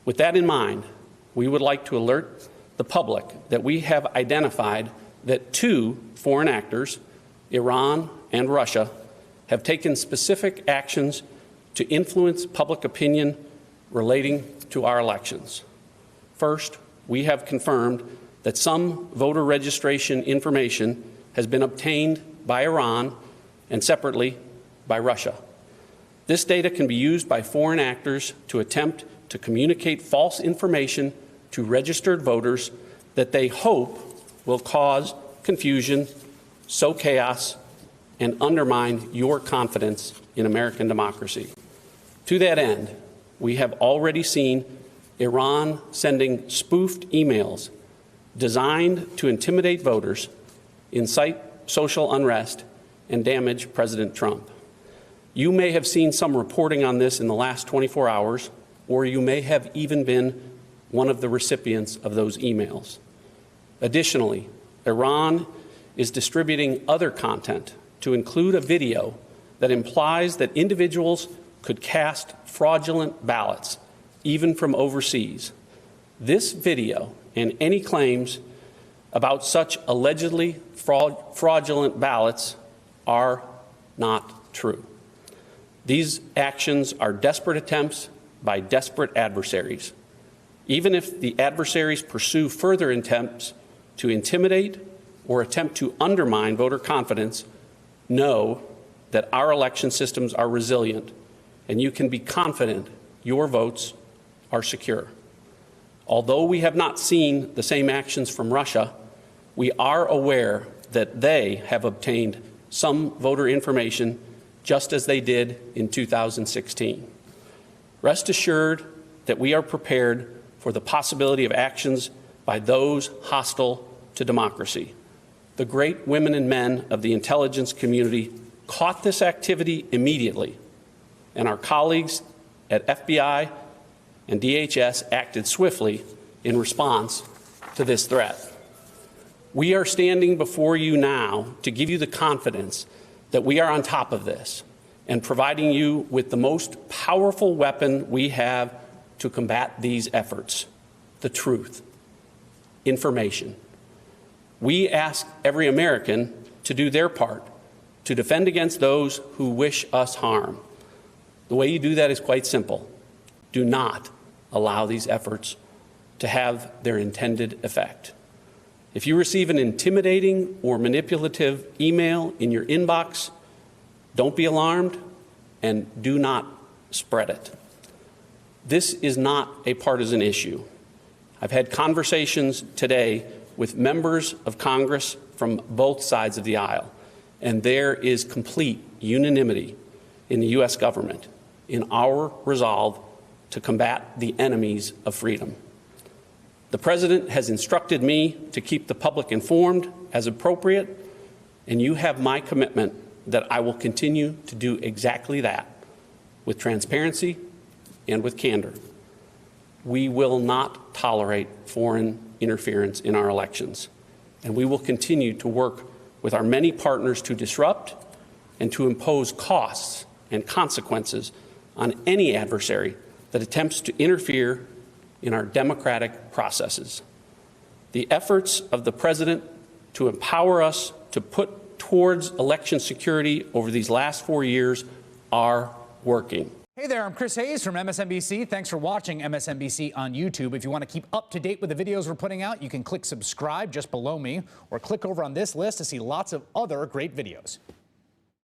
With that in mind, we would like to alert the public that we have identified that 2 foreign actors, Iran and Russia, have taken specific actions to influence public opinion relating to our elections. First, we have confirmed that some voter registration information has been obtained by Iran and separately by Russia. This data can be used by foreign actors to attempt to communicate false information to registered voters that they hope will cause confusion, sow chaos, and undermine your confidence in American democracy. To that end, we have already seen Iran sending spoofed emails designed to intimidate voters, incite social unrest, and damage President Trump. You may have seen some reporting on this in the last 24 hours, or you may have even been one of the recipients of those emails. Additionally, Iran is distributing other content to include a video that implies that individuals could cast fraudulent ballots, even from overseas. This video and any claims about such allegedly fraudulent ballots are not true. These actions are desperate attempts by desperate adversaries. Even if the adversaries pursue further attempts to intimidate or attempt to undermine voter confidence, know that our election systems are resilient, and you can be confident your votes are secure. Although we have not seen the same actions from Russia, we are aware that they have obtained some voter information just as they did in 2016. Rest assured that we are prepared for the possibility of actions by those hostile to democracy. The great women and men of the intelligence community caught this activity immediately, and our colleagues at FBI and DHS acted swiftly in response to this threat. We are standing before you now to give you the confidence that we are on top of this and providing you with the most powerful weapon we have to combat these efforts: the truth, information. We ask every American to do their part to defend against those who wish us harm. The way you do that is quite simple. Do not allow these efforts to have their intended effect. If you receive an intimidating or manipulative email in your inbox, don't be alarmed and do not spread it. This is not a partisan issue. I've had conversations today with members of Congress from both sides of the aisle, and there is complete unanimity in the U.S. government in our resolve to combat the enemies of freedom. The President has instructed me to keep the public informed as appropriate, and you have my commitment that I will continue to do exactly that with transparency and with candor. We will not tolerate foreign interference in our elections, and we will continue to work with our many partners to disrupt and to impose costs and consequences on any adversary that attempts to interfere in our democratic processes. The efforts of the President to empower us to put towards election security over these last 4 years are working. Hey there, I'm Chris Hayes from MSNBC. Thanks for watching MSNBC on YouTube. If you want to keep up to date with the videos we're putting out, you can click subscribe just below me or click over on this list to see lots of other great videos.